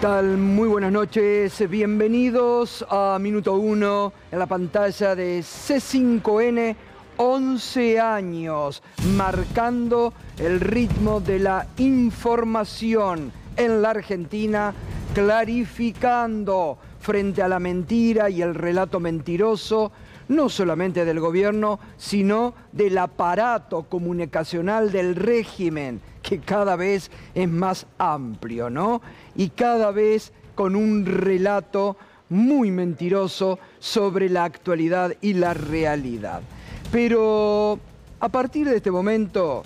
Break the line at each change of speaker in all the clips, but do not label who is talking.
tal? Muy buenas noches, bienvenidos a Minuto 1 en la pantalla de C5N, 11 años, marcando el ritmo de la información en la Argentina, clarificando frente a la mentira y el relato mentiroso, no solamente del gobierno, sino del aparato comunicacional del régimen, que cada vez es más amplio, ¿no? Y cada vez con un relato muy mentiroso sobre la actualidad y la realidad. Pero a partir de este momento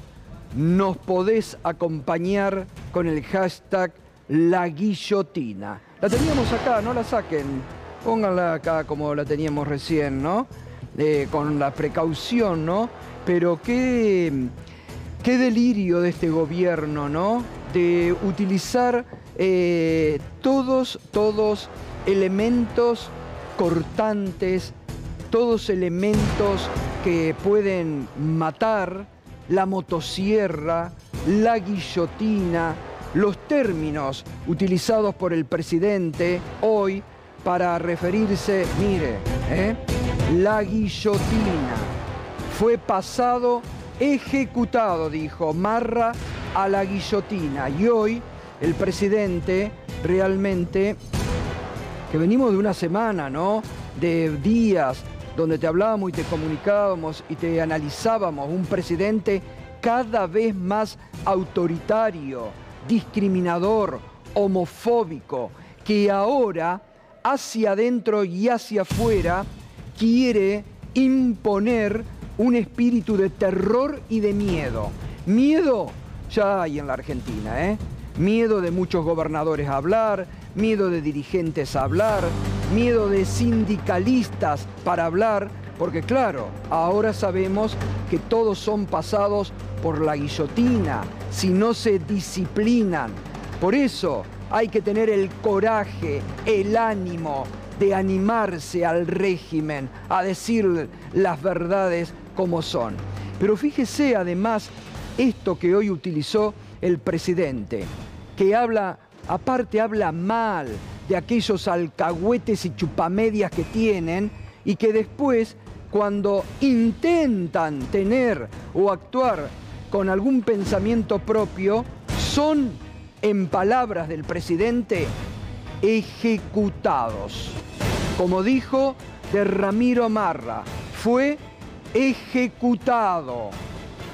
nos podés acompañar con el hashtag La Guillotina. La teníamos acá, no la saquen, pónganla acá como la teníamos recién, ¿no? Con la precaución, ¿no? Pero qué delirio de este gobierno, ¿no? De utilizar todos elementos cortantes, todos elementos que pueden matar, la motosierra, la guillotina, los términos utilizados por el presidente hoy para referirse, mire, la guillotina fue pasado, ejecutado, dijo Marra, a la guillotina. Y hoy el presidente realmente, que venimos de una semana, ¿no? De días donde te hablábamos y te comunicábamos y te analizábamos, un presidente cada vez más autoritario, discriminador, homofóbico, que ahora hacia adentro y hacia afuera quiere imponer un espíritu de terror y de miedo. Miedo ya hay en la Argentina, ¿eh? Miedo de muchos gobernadores a hablar, miedo de dirigentes a hablar, miedo de sindicalistas para hablar, porque claro, ahora sabemos que todos son pasados por la guillotina si no se disciplinan. Por eso hay que tener el coraje, el ánimo de animarse al régimen, a decir las verdades como son. Pero fíjese además esto que hoy utilizó el presidente, que aparte habla mal de aquellos alcahuetes y chupamedias que tienen y que después, cuando intentan tener o actuar con algún pensamiento propio, son, en palabras del presidente, ejecutados. Como dijo de Ramiro Marra, fue ejecutado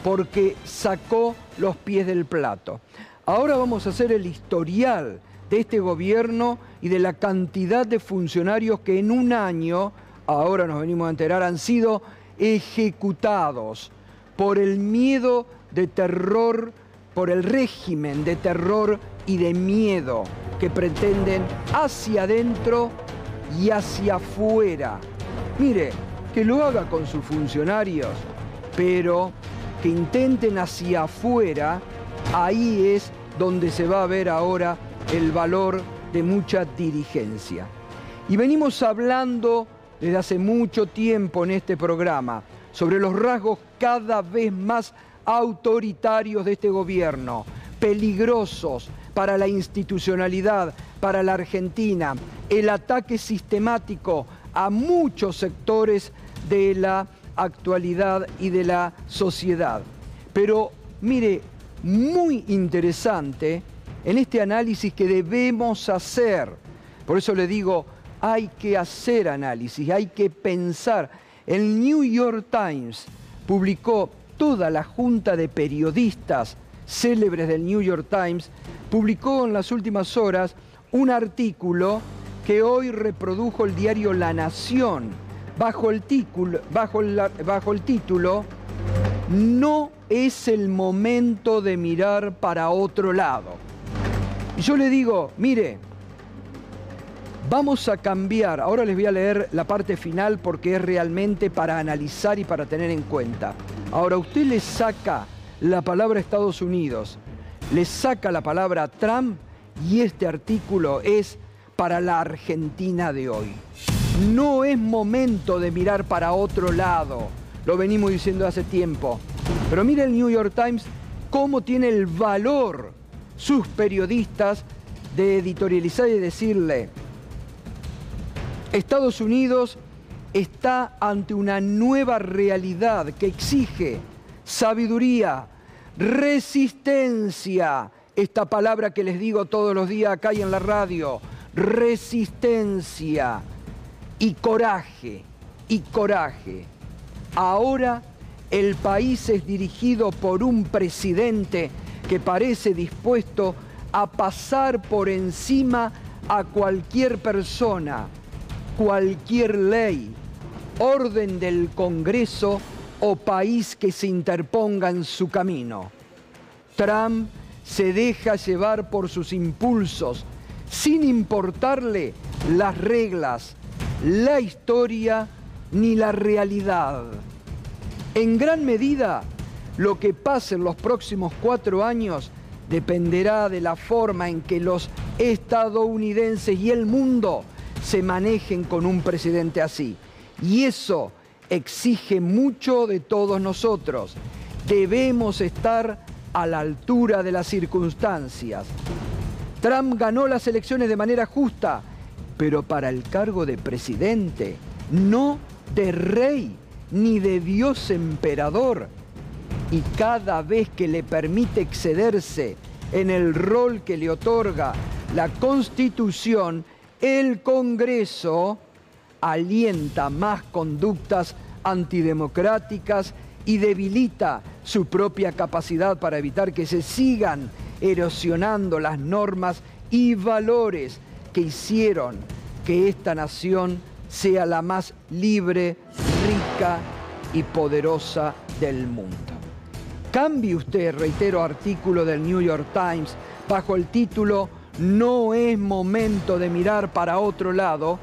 porque sacó los pies del plato. Ahora vamos a hacer el historial de este gobierno y de la cantidad de funcionarios que en un año, ahora nos venimos a enterar, han sido ejecutados por el miedo de terror, por el régimen de terror y de miedo que pretenden hacia adentro y hacia afuera. Mire, que lo haga con sus funcionarios, pero que intenten hacia afuera, ahí es donde se va a ver ahora el valor de mucha dirigencia. Y venimos hablando desde hace mucho tiempo en este programa sobre los rasgos cada vez más autoritarios de este gobierno, peligrosos para la institucionalidad, para la Argentina, el ataque sistemático a muchos sectores de la actualidad y de la sociedad. Pero mire, muy interesante en este análisis que debemos hacer. Por eso le digo, hay que hacer análisis, hay que pensar. El New York Times publicó, toda la junta de periodistas célebres del New York Times, publicó en las últimas horas un artículo que hoy reprodujo el diario La Nación, bajo el título "No es el momento de mirar para otro lado". Y yo le digo, mire, vamos a cambiar. Ahora les voy a leer la parte final porque es realmente para analizar y para tener en cuenta. Ahora, usted le saca la palabra Estados Unidos, le saca la palabra Trump y este artículo es para la Argentina de hoy. No es momento de mirar para otro lado. Lo venimos diciendo hace tiempo. Pero mire el New York Times cómo tiene el valor sus periodistas de editorializar y decirle: Estados Unidos está ante una nueva realidad que exige sabiduría, resistencia, esta palabra que les digo todos los días acá y en la radio, resistencia y coraje, Ahora el país es dirigido por un presidente que parece dispuesto a pasar por encima a cualquier persona, cualquier ley, orden del Congreso o país que se interponga en su camino. Trump se deja llevar por sus impulsos, sin importarle las reglas, la historia ni la realidad. En gran medida, lo que pase en los próximos 4 años dependerá de la forma en que los estadounidenses y el mundo se manejen con un presidente así. Y eso exige mucho de todos nosotros. Debemos estar a la altura de las circunstancias. Trump ganó las elecciones de manera justa, pero para el cargo de presidente, no de rey ni de Dios emperador. Y cada vez que le permite excederse en el rol que le otorga la Constitución, el Congreso alienta más conductas antidemocráticas y debilita su propia capacidad para evitar que se sigan erosionando las normas y valores que hicieron que esta nación sea la más libre, rica y poderosa del mundo. Cambie usted, reitero, artículo del New York Times bajo el título "No es momento de mirar para otro lado".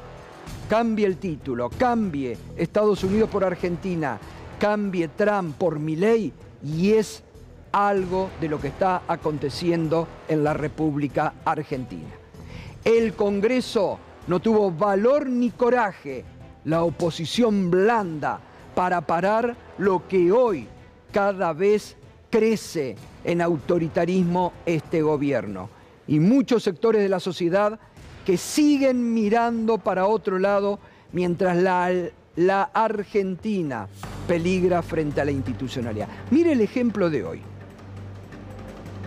Cambie el título, cambie Estados Unidos por Argentina, cambie Trump por Milei, y es algo de lo que está aconteciendo en la República Argentina. El Congreso no tuvo valor ni coraje, la oposición blanda, para parar lo que hoy cada vez crece en autoritarismo este gobierno. Y muchos sectores de la sociedad que siguen mirando para otro lado mientras la Argentina peligra frente a la institucionalidad. Mire el ejemplo de hoy.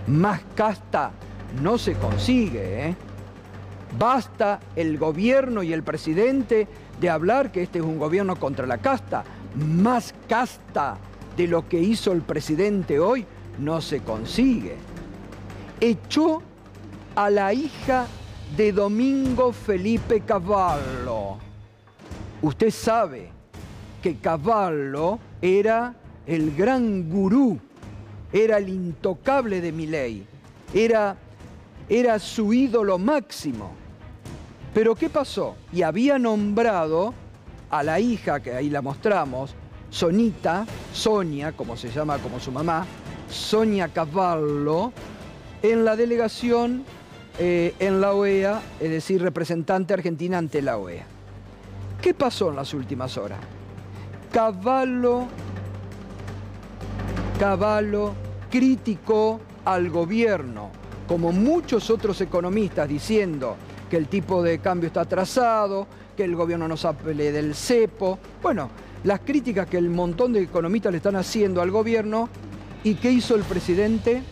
Más casta no se consigue, ¿eh? Basta el gobierno y el presidente de hablar que este es un gobierno contra la casta. Más casta de lo que hizo el presidente hoy no se consigue. Echó a la hija de Domingo Felipe Cavallo. Usted sabe que Cavallo era el gran gurú, era el intocable de Milei, era su ídolo máximo. Pero ¿qué pasó? Y había nombrado a la hija, que ahí la mostramos, Sonia, como se llama como su mamá, Sonia Cavallo, en la delegación en la OEA, es decir, representante argentina ante la OEA. ¿Qué pasó en las últimas horas? Cavallo criticó al gobierno, como muchos otros economistas, diciendo que el tipo de cambio está atrasado, que el gobierno no sale del cepo. Bueno, las críticas que el montón de economistas le están haciendo al gobierno. ¿Y qué hizo el presidente?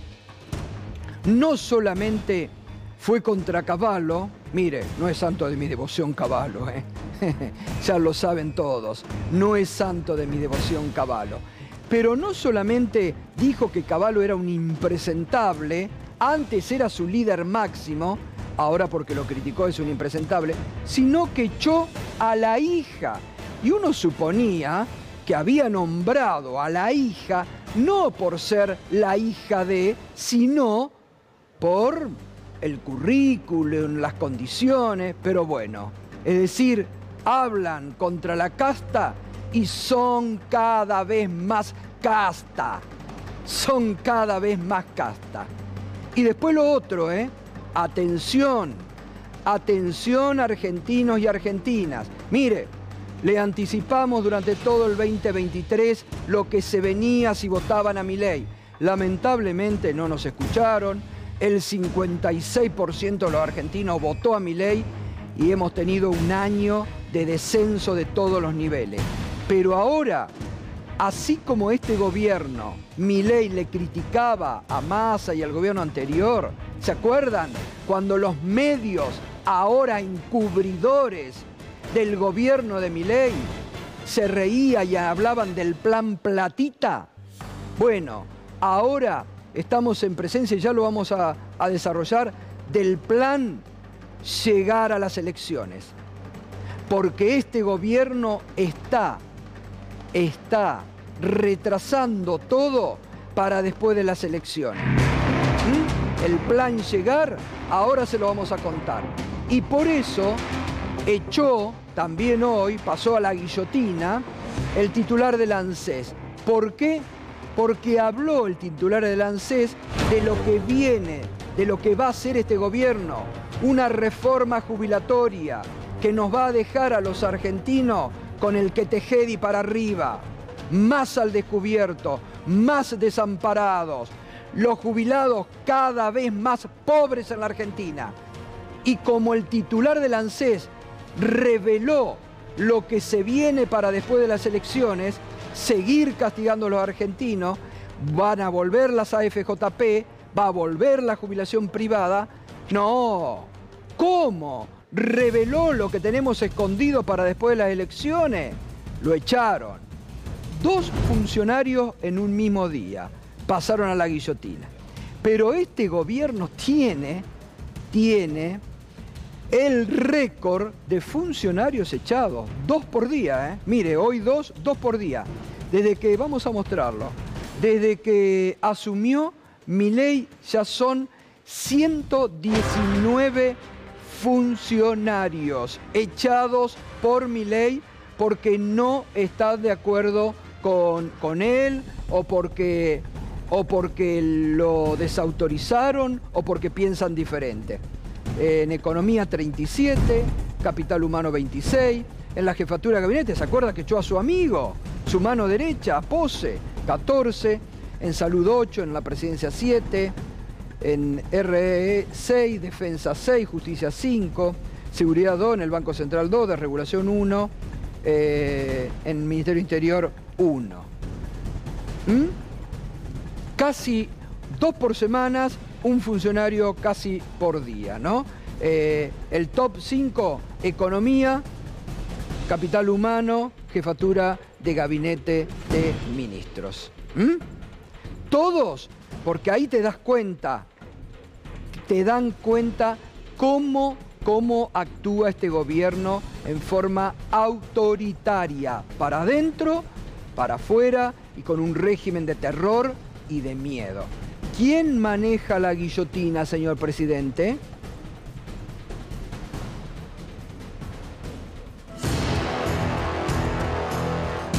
No solamente fue contra Cavallo, mire, no es santo de mi devoción Cavallo, ya lo saben todos, no es santo de mi devoción Cavallo, pero no solamente dijo que Cavallo era un impresentable, antes era su líder máximo, ahora porque lo criticó es un impresentable, sino que echó a la hija. Y uno suponía que había nombrado a la hija no por ser la hija de, sino por el currículum, las condiciones, pero bueno, es decir, hablan contra la casta y son cada vez más casta, son cada vez más casta. Y después lo otro, atención, atención argentinos y argentinas. Mire, le anticipamos durante todo el 2023 lo que se venía si votaban a Milei. Lamentablemente no nos escucharon. el 56% de los argentinos votó a Milei y hemos tenido un año de descenso de todos los niveles. Pero ahora, así como este gobierno, Milei le criticaba a Massa y al gobierno anterior, ¿se acuerdan? Cuando los medios, ahora encubridores del gobierno de Milei, se reían y hablaban del plan Platita. Bueno, ahora estamos en presencia, y ya lo vamos a desarrollar, del plan llegar a las elecciones. Porque este gobierno está retrasando todo para después de las elecciones. El plan llegar, ahora se lo vamos a contar. Y por eso echó, también hoy, pasó a la guillotina, el titular del ANSES. ¿Por qué? Porque habló el titular del ANSES de lo que viene, de lo que va a hacer este gobierno. Una reforma jubilatoria que nos va a dejar a los argentinos con el que tejedi para arriba, más al descubierto, más desamparados, los jubilados cada vez más pobres en la Argentina. Y como el titular del ANSES reveló lo que se viene para después de las elecciones, seguir castigando a los argentinos, van a volver las AFJP, va a volver la jubilación privada. No, ¿cómo? Reveló lo que tenemos escondido para después de las elecciones. Lo echaron. 2 funcionarios en un mismo día pasaron a la guillotina. Pero este gobierno tiene el récord de funcionarios echados. 2 por día, ¿eh? Mire, hoy 2 por día. Desde que, vamos a mostrarlo, desde que asumió Milei ya son 119 funcionarios echados por Milei porque no está de acuerdo con él o porque lo desautorizaron o porque piensan diferente. En economía 37, capital humano 26, en la jefatura de gabinete, ¿se acuerda que echó a su amigo, su mano derecha, a Pose? 14, en salud 8, en la presidencia 7, en RE 6, defensa 6, justicia 5, seguridad 2, en el Banco Central 2, desregulación 1, en el Ministerio Interior 1. Casi 2 por semana, un funcionario casi por día, ¿no? El top 5, economía, capital humano, jefatura de gabinete de ministros. Todos, porque ahí te dan cuenta cómo actúa este gobierno en forma autoritaria, para adentro, para afuera y con un régimen de terror y de miedo. ¿Quién maneja la guillotina, señor presidente?